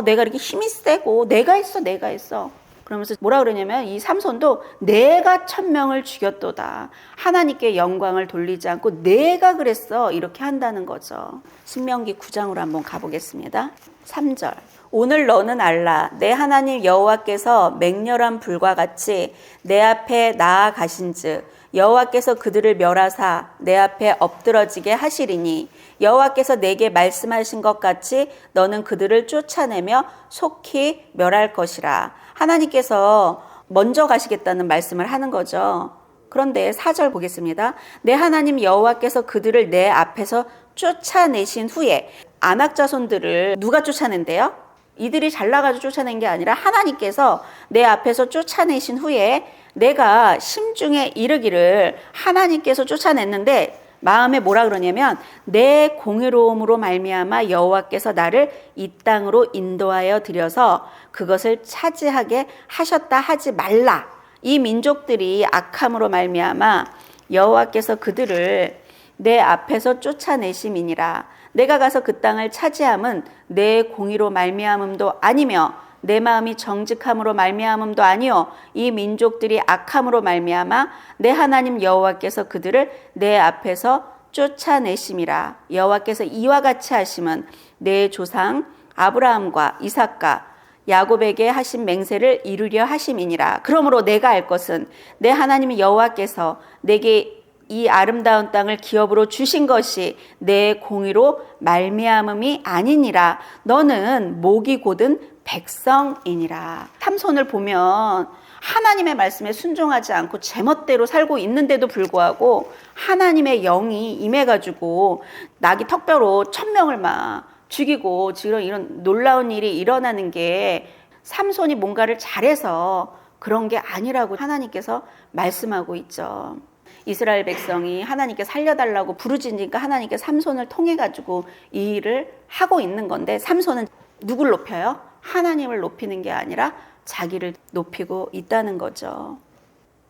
내가 이렇게 힘이 세고 내가 했어. 그러면서 뭐라 그러냐면 이 삼손도 내가 1000명을 죽였도다. 하나님께 영광을 돌리지 않고 내가 그랬어. 이렇게 한다는 거죠. 신명기 9장으로 한번 가보겠습니다. 3절. 오늘 너는 알라. 내 하나님 여호와께서 맹렬한 불과 같이 내 앞에 나아가신즉 여호와께서 그들을 멸하사 내 앞에 엎드러지게 하시리니 여호와께서 내게 말씀하신 것 같이 너는 그들을 쫓아내며 속히 멸할 것이라. 하나님께서 먼저 가시겠다는 말씀을 하는 거죠. 그런데 4절 보겠습니다. 내 하나님 여호와께서 그들을 내 앞에서 쫓아내신 후에, 아낙 자손들을 누가 쫓아낸대요? 이들이 잘나가지고 쫓아낸 게 아니라 하나님께서 내 앞에서 쫓아내신 후에 내가 심중에 이르기를, 하나님께서 쫓아냈는데 마음에 뭐라 그러냐면 내 공의로움으로 말미암아 여호와께서 나를 이 땅으로 인도하여 들여서 그것을 차지하게 하셨다 하지 말라. 이 민족들이 악함으로 말미암아 여호와께서 그들을 내 앞에서 쫓아내심이니라. 내가 가서 그 땅을 차지함은 내 공의로 말미암음도 아니며 내 마음이 정직함으로 말미암음도 아니요 이 민족들이 악함으로 말미암아 내 하나님 여호와께서 그들을 내 앞에서 쫓아내심이라. 여호와께서 이와 같이 하심은 내 조상 아브라함과 이삭과 야곱에게 하신 맹세를 이루려 하심이니라. 그러므로 내가 알 것은 내 하나님 여호와께서 내게 이 아름다운 땅을 기업으로 주신 것이 내 공의로 말미암음이 아니니라. 너는 목이 곧은 백성이니라. 삼손을 보면 하나님의 말씀에 순종하지 않고 제멋대로 살고 있는데도 불구하고 하나님의 영이 임해가지고 나귀 턱뼈로 1000명을 막 죽이고 지금 이런 놀라운 일이 일어나는 게 삼손이 뭔가를 잘해서 그런 게 아니라고 하나님께서 말씀하고 있죠. 이스라엘 백성이 하나님께 살려달라고 부르짖으니까 하나님께 삼손을 통해 가지고 이 일을 하고 있는 건데, 삼손은 누굴 높여요? 하나님을 높이는 게 아니라 자기를 높이고 있다는 거죠.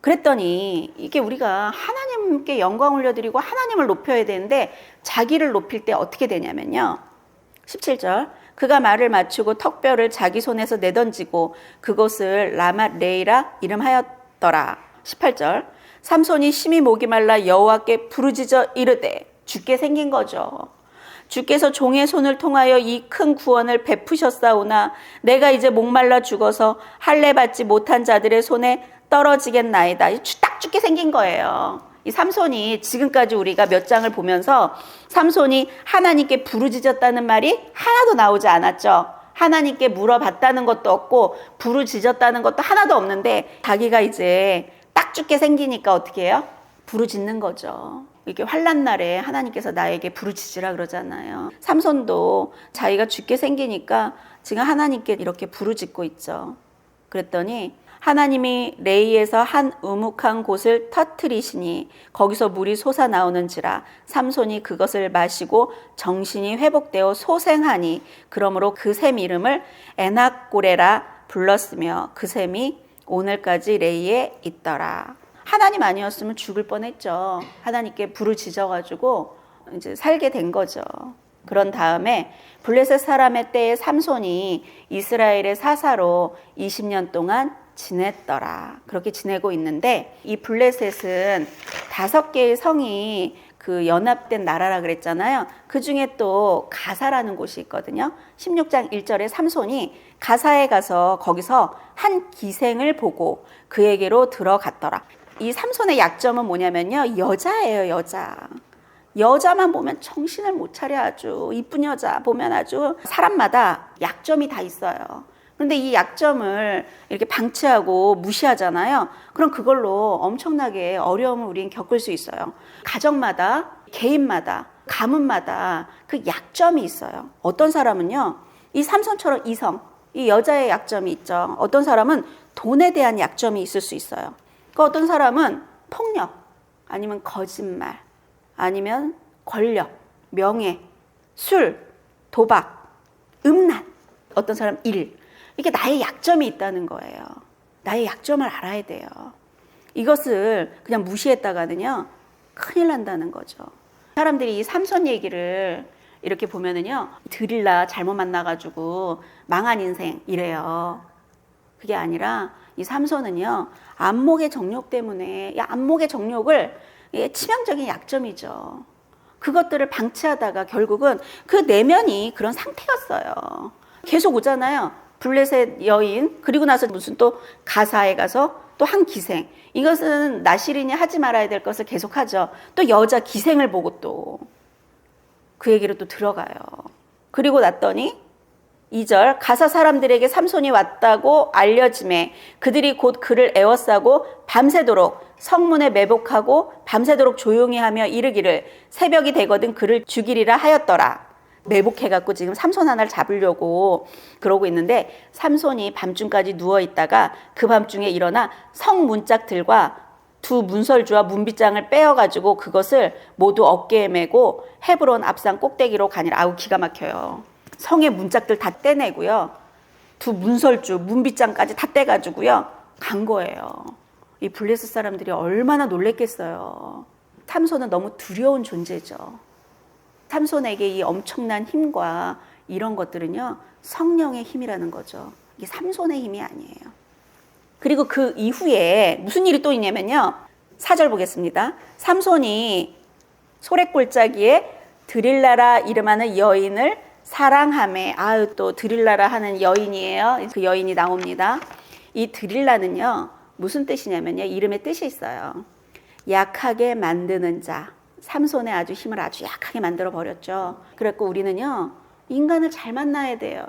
그랬더니 이게 우리가 하나님께 영광 올려드리고 하나님을 높여야 되는데 자기를 높일 때 어떻게 되냐면요. 17절. 그가 말을 마치고 턱뼈를 자기 손에서 내던지고 그곳을 라맛 레이라 이름하였더라. 18절. 삼손이 심히 목이 말라 여호와께 부르짖어 이르되, 죽게 생긴 거죠. 주께서 종의 손을 통하여 이 큰 구원을 베푸셨사오나 내가 이제 목말라 죽어서 할례 받지 못한 자들의 손에 떨어지겠나이다. 딱 죽게 생긴 거예요. 이 삼손이 지금까지 우리가 몇 장을 보면서 삼손이 하나님께 부르짖었다는 말이 하나도 나오지 않았죠. 하나님께 물어봤다는 것도 없고 부르짖었다는 것도 하나도 없는데 자기가 이제 딱 죽게 생기니까 어떻게 해요? 부르짖는 거죠. 이렇게 환난 날에 하나님께서 나에게 부르짖으라 그러잖아요. 삼손도 자기가 죽게 생기니까 지금 하나님께 이렇게 부르짖고 있죠. 그랬더니 하나님이 레이에서 한 우묵한 곳을 터뜨리시니 거기서 물이 솟아나오는지라 삼손이 그것을 마시고 정신이 회복되어 소생하니 그러므로 그 샘 이름을 에낙고레라 불렀으며 그 샘이 오늘까지 레이에 있더라. 하나님 아니었으면 죽을 뻔했죠. 하나님께 부르짖어가지고 이제 살게 된 거죠. 그런 다음에 블레셋 사람의 때에 삼손이 이스라엘의 사사로 20년 동안 지냈더라. 그렇게 지내고 있는데 이 블레셋은 5개의 성이 그 연합된 나라라 그랬잖아요. 그 중에 또 가사라는 곳이 있거든요. 16장 1절에 삼손이 가사에 가서 거기서 한 기생을 보고 그에게로 들어갔더라. 이 삼손의 약점은 뭐냐면요. 여자예요, 여자. 여자만 보면 정신을 못 차려. 아주 이쁜 여자 보면 아주 사람마다 약점이 다 있어요. 그런데 이 약점을 이렇게 방치하고 무시하잖아요. 그럼 그걸로 엄청나게 어려움을 우리는 겪을 수 있어요. 가정마다, 개인마다, 가문마다 그 약점이 있어요. 어떤 사람은요, 이 삼손처럼 이성, 이 여자의 약점이 있죠. 어떤 사람은 돈에 대한 약점이 있을 수 있어요. 그 어떤 사람은 폭력, 아니면 거짓말, 아니면 권력, 명예, 술, 도박, 음란, 어떤 사람 일. 이게 나의 약점이 있다는 거예요. 나의 약점을 알아야 돼요. 이것을 그냥 무시했다가는요, 큰일 난다는 거죠. 사람들이 이 삼손 얘기를 이렇게 보면은요, 드릴라 잘못 만나가지고 망한 인생 이래요. 그게 아니라 이 삼손은요, 안목의 정욕 때문에, 이 안목의 정욕을 치명적인 약점이죠. 그것들을 방치하다가 결국은 그 내면이 그런 상태였어요. 계속 오잖아요. 블레셋 여인, 그리고 나서 무슨 또 가사에 가서 또 한 기생. 이것은 나시린이 하지 말아야 될 것을 계속하죠. 또 여자 기생을 보고 또 그 얘기로 또 들어가요. 그리고 났더니 2절 가사 사람들에게 삼손이 왔다고 알려짐에 그들이 곧 그를 애워싸고 밤새도록 성문에 매복하고 밤새도록 조용히 하며 이르기를 새벽이 되거든 그를 죽이리라 하였더라. 매복해갖고 지금 삼손 하나를 잡으려고 그러고 있는데 삼손이 밤중까지 누워있다가 그 밤중에 일어나 성 문짝들과 2 문설주와 문빗장을 빼어가지고 그것을 모두 어깨에 메고 헤브론 앞산 꼭대기로 가니라. 아우 기가 막혀요. 성의 문짝들 다 떼내고요. 2 문설주, 문빗장까지 다 떼가지고요. 간 거예요. 이 블레셋 사람들이 얼마나 놀랬겠어요. 삼손은 너무 두려운 존재죠. 삼손에게 이 엄청난 힘과 이런 것들은요, 성령의 힘이라는 거죠. 이게 삼손의 힘이 아니에요. 그리고 그 이후에 무슨 일이 또 있냐면요. 4절 보겠습니다. 삼손이 소래골짜기에 드릴라라 이름하는 여인을 사랑하매, 아유 또 드릴라라 하는 여인이에요. 그 여인이 나옵니다. 이 드릴라는요, 무슨 뜻이냐면요, 이름의 뜻이 있어요. 약하게 만드는 자. 삼손의 아주 힘을 아주 약하게 만들어 버렸죠. 그래서 우리는요, 인간을 잘 만나야 돼요.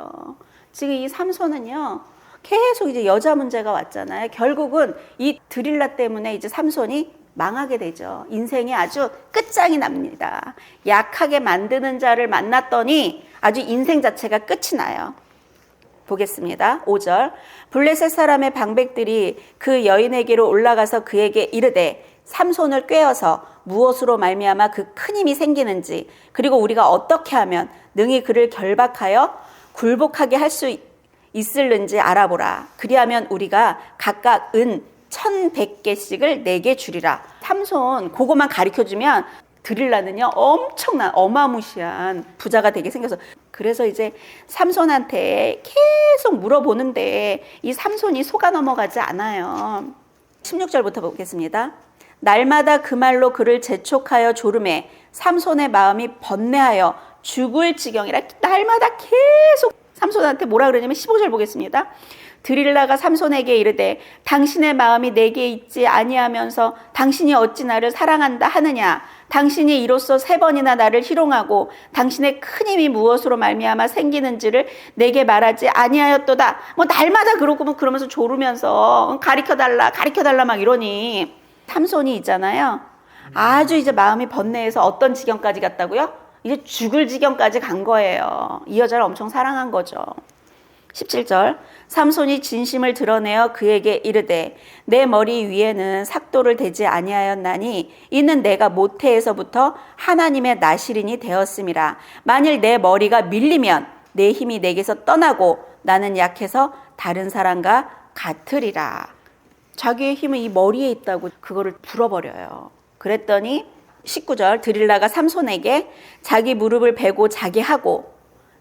지금 이 삼손은요, 계속 이제 여자 문제가 왔잖아요. 결국은 이 드릴라 때문에 이제 삼손이 망하게 되죠. 인생이 아주 끝장이 납니다. 약하게 만드는 자를 만났더니 아주 인생 자체가 끝이 나요. 보겠습니다. 5절. 블레셋 사람의 방백들이 그 여인에게로 올라가서 그에게 이르되 삼손을 꾀어서 무엇으로 말미암아 그 큰 힘이 생기는지 그리고 우리가 어떻게 하면 능히 그를 결박하여 굴복하게 할 수 있을는지 알아보라. 그리하면 우리가 각각 은 1,100개씩을 내게 주리라. 삼손 그거만 가르쳐주면 드릴라는요, 엄청난 어마무시한 부자가 되게 생겨서, 그래서 이제 삼손한테 계속 물어보는데 이 삼손이 속아 넘어가지 않아요. 16절부터 보겠습니다. 날마다 그 말로 그를 재촉하여 조름해 삼손의 마음이 번뇌하여 죽을 지경이라. 날마다 계속 삼손한테 뭐라 그러냐면 15절 보겠습니다. 드릴라가 삼손에게 이르되 당신의 마음이 내게 있지 아니하면서 당신이 어찌 나를 사랑한다 하느냐. 당신이 이로써 3번이나 나를 희롱하고 당신의 큰 힘이 무엇으로 말미암아 생기는지를 내게 말하지 아니하였도다. 뭐 날마다 그러면서 조르면서 가리켜달라 막 이러니 삼손이 있잖아요. 아주 이제 마음이 번뇌해서 어떤 지경까지 갔다고요? 이제 죽을 지경까지 간 거예요. 이 여자를 엄청 사랑한 거죠. 17절 삼손이 진심을 드러내어 그에게 이르되 내 머리 위에는 삭도를 대지 아니하였나니 이는 내가 모태에서부터 하나님의 나시린이 되었음이라. 만일 내 머리가 밀리면 내 힘이 내게서 떠나고 나는 약해서 다른 사람과 같으리라. 자기의 힘은 이 머리에 있다고 그거를 불어버려요. 그랬더니 19절 드릴라가 삼손에게 자기 무릎을 베고 자게 하고,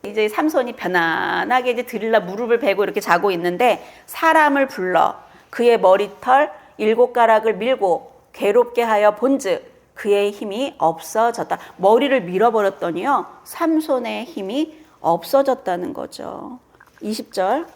이제 삼손이 편안하게 이제 드릴라 무릎을 베고 이렇게 자고 있는데 사람을 불러 그의 머리털 7가락을 밀고 괴롭게 하여 본즉 그의 힘이 없어졌다. 머리를 밀어버렸더니요 삼손의 힘이 없어졌다는 거죠. 20절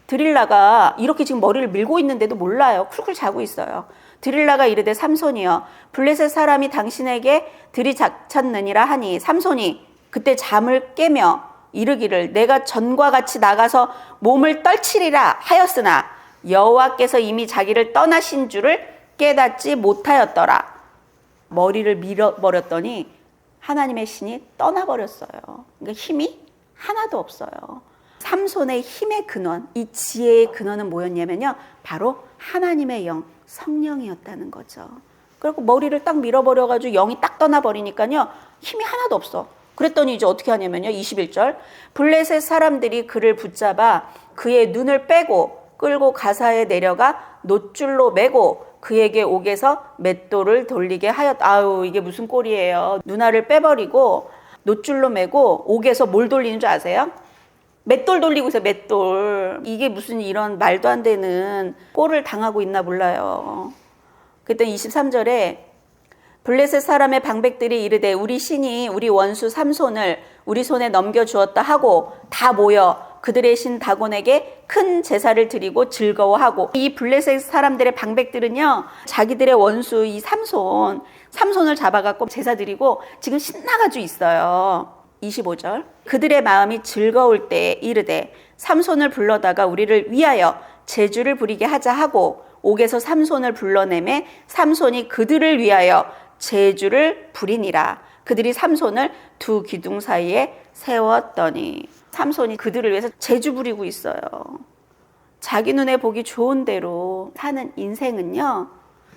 드릴라가 이렇게 지금 머리를 밀고 있는데도 몰라요. 쿨쿨 자고 있어요. 드릴라가 이르되 삼손이여 블레셋 사람이 당신에게 들이닥쳤느니라 하니 삼손이 그때 잠을 깨며 이르기를 내가 전과 같이 나가서 몸을 떨치리라 하였으나 여호와께서 이미 자기를 떠나신 줄을 깨닫지 못하였더라. 머리를 밀어버렸더니 하나님의 신이 떠나버렸어요. 그러니까 힘이 하나도 없어요. 삼손의 힘의 근원, 이 지혜의 근원은 뭐였냐면요, 바로 하나님의 영, 성령이었다는 거죠. 그리고 머리를 딱 밀어버려가지고 영이 딱 떠나버리니까요 힘이 하나도 없어. 그랬더니 이제 어떻게 하냐면요 21절 블레셋 사람들이 그를 붙잡아 그의 눈을 빼고 끌고 가사에 내려가 놋줄로 매고 그에게 옥에서 맷돌을 돌리게 하였다. 아유 이게 무슨 꼴이에요. 누나를 빼버리고 놋줄로 매고 옥에서 뭘 돌리는 줄 아세요? 맷돌 돌리고 있어요. 맷돌. 이게 무슨 이런 말도 안 되는 꼴을 당하고 있나 몰라요. 그랬더니 23절에 블레셋 사람의 방백들이 이르되 우리 신이 우리 원수 삼손을 우리 손에 넘겨주었다 하고 다 모여 그들의 신 다곤에게 큰 제사를 드리고 즐거워하고, 이 블레셋 사람들의 방백들은요 자기들의 원수 이 삼손을 잡아갖고 제사 드리고 지금 신나가지고 있어요. 25절 그들의 마음이 즐거울 때에 이르되 삼손을 불러다가 우리를 위하여 제주를 부리게 하자 하고 옥에서 삼손을 불러내매 삼손이 그들을 위하여 제주를 부리니라. 그들이 삼손을 두 기둥 사이에 세웠더니, 삼손이 그들을 위해서 제주 부리고 있어요. 자기 눈에 보기 좋은 대로 사는 인생은요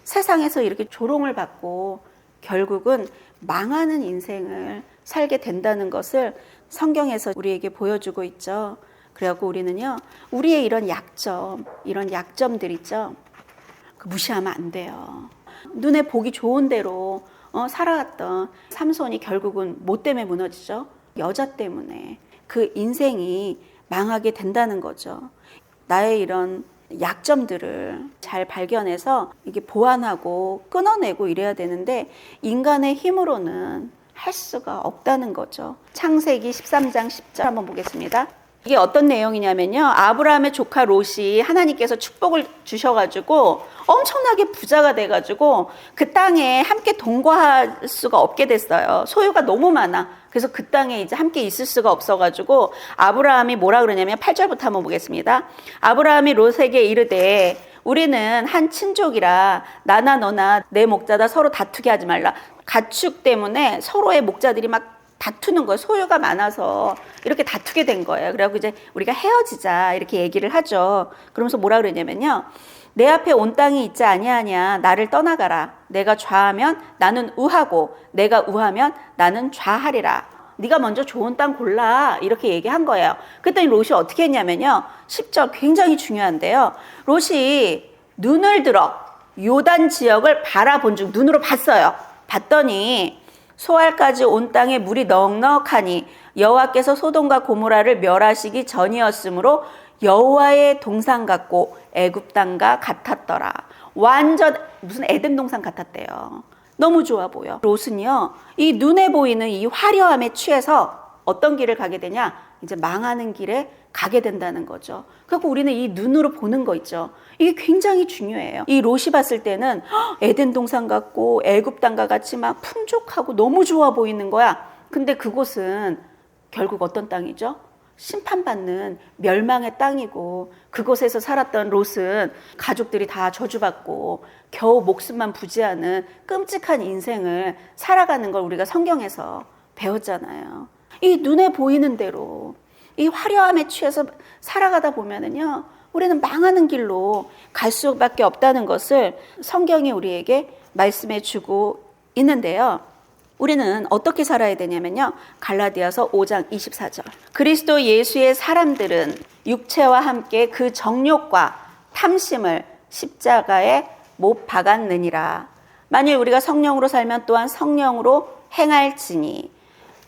세상에서 이렇게 조롱을 받고 결국은 망하는 인생을 살게 된다는 것을 성경에서 우리에게 보여주고 있죠. 그래갖고 우리는요 우리의 이런 약점들 있죠, 무시하면 안 돼요. 눈에 보기 좋은 대로 살아갔던 삼손이 결국은 뭐 때문에 무너지죠? 여자 때문에 그 인생이 망하게 된다는 거죠. 나의 이런 약점들을 잘 발견해서 이게 보완하고 끊어내고 이래야 되는데 인간의 힘으로는 할 수가 없다는 거죠. 창세기 13장 10절 한번 보겠습니다. 이게 어떤 내용이냐면요, 아브라함의 조카 롯이 하나님께서 축복을 주셔가지고 엄청나게 부자가 돼가지고 그 땅에 함께 동거할 수가 없게 됐어요. 소유가 너무 많아. 그래서 그 땅에 이제 함께 있을 수가 없어가지고 아브라함이 뭐라 그러냐면 8절부터 한번 보겠습니다. 아브라함이 롯에게 이르되 우리는 한 친족이라 나나 너나 내 목자다 서로 다투게 하지 말라. 가축 때문에 서로의 목자들이 막 다투는 거예요. 소유가 많아서 이렇게 다투게 된 거예요. 그래갖고 이제 우리가 헤어지자 이렇게 얘기를 하죠. 그러면서 뭐라 그러냐면요, 내 앞에 온 땅이 있지 아니하냐. 나를 떠나가라. 내가 좌하면 나는 우하고 내가 우하면 나는 좌하리라. 네가 먼저 좋은 땅 골라. 이렇게 얘기한 거예요. 그랬더니 롯이 어떻게 했냐면요, 10절 굉장히 중요한데요, 롯이 눈을 들어 요단 지역을 바라본 중, 눈으로 봤어요. 봤더니 소알까지 온 땅에 물이 넉넉하니 여호와께서 소돔과 고모라를 멸하시기 전이었으므로 여호와의 동산 같고 애굽 땅과 같았더라. 완전 무슨 에덴 동산 같았대요. 너무 좋아 보여. 롯은요 이 눈에 보이는 이 화려함에 취해서 어떤 길을 가게 되냐? 이제 망하는 길에 가게 된다는 거죠. 그래서 우리는 이 눈으로 보는 거 있죠. 이게 굉장히 중요해요. 이 롯이 봤을 때는 에덴 동산 같고 애굽 땅과 같이 막 풍족하고 너무 좋아 보이는 거야. 근데 그곳은 결국 어떤 땅이죠? 심판받는 멸망의 땅이고, 그곳에서 살았던 롯은 가족들이 다 저주받고 겨우 목숨만 부지하는 끔찍한 인생을 살아가는 걸 우리가 성경에서 배웠잖아요. 이 눈에 보이는 대로 이 화려함에 취해서 살아가다 보면은요, 우리는 망하는 길로 갈 수밖에 없다는 것을 성경이 우리에게 말씀해 주고 있는데요. 우리는 어떻게 살아야 되냐면요. 갈라디아서 5장 24절. 그리스도 예수의 사람들은 육체와 함께 그 정욕과 탐심을 십자가에 못 박았느니라. 만일 우리가 성령으로 살면 또한 성령으로 행할지니.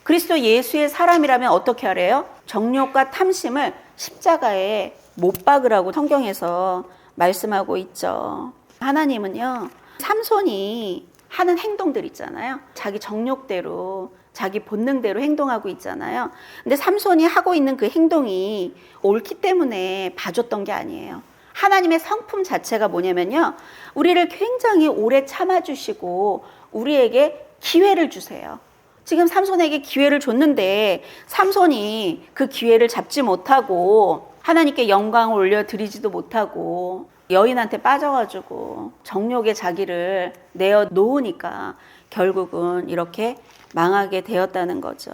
그리스도 예수의 사람이라면 어떻게 하래요? 정욕과 탐심을 십자가에 못 박으라고 성경에서 말씀하고 있죠. 하나님은요, 삼손이 하는 행동들 있잖아요. 자기 정욕대로, 자기 본능대로 행동하고 있잖아요. 근데 삼손이 하고 있는 그 행동이 옳기 때문에 봐줬던 게 아니에요. 하나님의 성품 자체가 뭐냐면요, 우리를 굉장히 오래 참아주시고 우리에게 기회를 주세요. 지금 삼손에게 기회를 줬는데 삼손이 그 기회를 잡지 못하고 하나님께 영광을 올려드리지도 못하고 여인한테 빠져가지고 정욕에 자기를 내어놓으니까 결국은 이렇게 망하게 되었다는 거죠.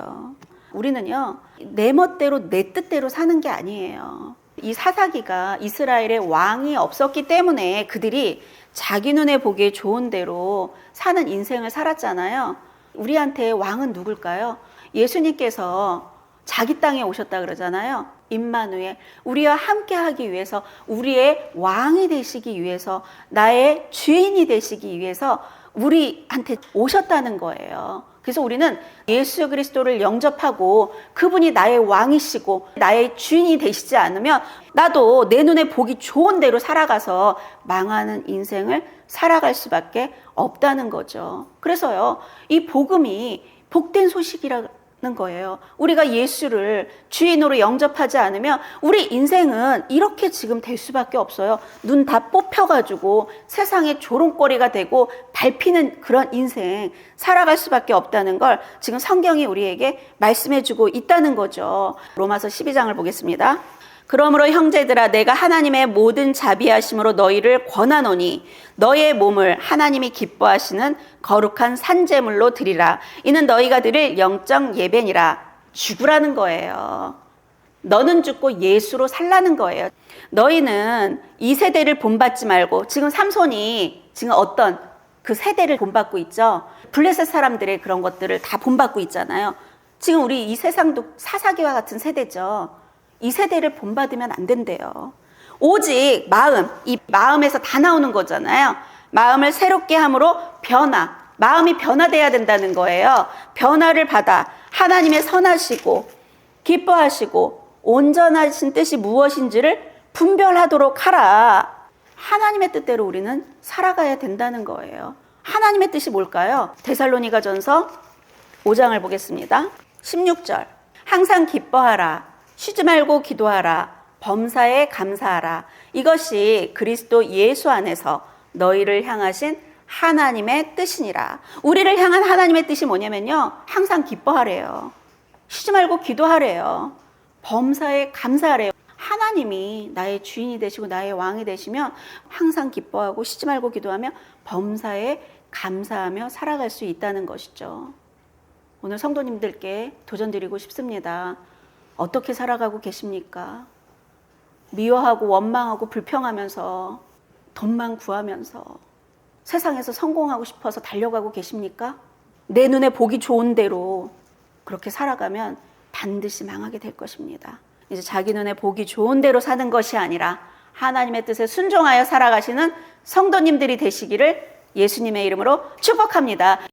우리는요, 내 멋대로 내 뜻대로 사는 게 아니에요. 이 사사기가 이스라엘의 왕이 없었기 때문에 그들이 자기 눈에 보기에 좋은 대로 사는 인생을 살았잖아요. 우리한테 왕은 누굴까요? 예수님께서 자기 땅에 오셨다 그러잖아요. 임마누엘, 우리와 함께 하기 위해서, 우리의 왕이 되시기 위해서, 나의 주인이 되시기 위해서 우리한테 오셨다는 거예요. 그래서 우리는 예수 그리스도를 영접하고 그분이 나의 왕이시고 나의 주인이 되시지 않으면 나도 내 눈에 보기 좋은 대로 살아가서 망하는 인생을 살아갈 수밖에 없다는 거죠. 그래서요, 이 복음이 복된 소식이라는 거예요. 우리가 예수를 주인으로 영접하지 않으면 우리 인생은 이렇게 지금 될 수밖에 없어요. 눈 다 뽑혀가지고 세상의 조롱거리가 되고 밟히는 그런 인생 살아갈 수밖에 없다는 걸 지금 성경이 우리에게 말씀해주고 있다는 거죠. 로마서 12장을 보겠습니다. 그러므로 형제들아, 내가 하나님의 모든 자비하심으로 너희를 권하노니 너희의 몸을 하나님이 기뻐하시는 거룩한 산제물로 드리라. 이는 너희가 드릴 영적 예배니라. 죽으라는 거예요. 너는 죽고 예수로 살라는 거예요. 너희는 이 세대를 본받지 말고, 지금 삼손이 지금 어떤 그 세대를 본받고 있죠. 블레셋 사람들의 그런 것들을 다 본받고 있잖아요. 지금 우리 이 세상도 사사기와 같은 세대죠. 이 세대를 본받으면 안 된대요. 오직 마음, 이 마음에서 다 나오는 거잖아요. 마음을 새롭게 함으로 변화, 마음이 변화돼야 된다는 거예요. 변화를 받아 하나님의 선하시고 기뻐하시고 온전하신 뜻이 무엇인지를 분별하도록 하라. 하나님의 뜻대로 우리는 살아가야 된다는 거예요. 하나님의 뜻이 뭘까요? 데살로니가전서 5장을 보겠습니다. 16절. 항상 기뻐하라. 쉬지 말고 기도하라. 범사에 감사하라. 이것이 그리스도 예수 안에서 너희를 향하신 하나님의 뜻이니라. 우리를 향한 하나님의 뜻이 뭐냐면요, 항상 기뻐하래요. 쉬지 말고 기도하래요. 범사에 감사하래요. 하나님이 나의 주인이 되시고 나의 왕이 되시면 항상 기뻐하고 쉬지 말고 기도하며 범사에 감사하며 살아갈 수 있다는 것이죠. 오늘 성도님들께 도전드리고 싶습니다. 어떻게 살아가고 계십니까? 미워하고 원망하고 불평하면서 돈만 구하면서 세상에서 성공하고 싶어서 달려가고 계십니까? 내 눈에 보기 좋은 대로 그렇게 살아가면 반드시 망하게 될 것입니다. 이제 자기 눈에 보기 좋은 대로 사는 것이 아니라 하나님의 뜻에 순종하여 살아가시는 성도님들이 되시기를 예수님의 이름으로 축복합니다.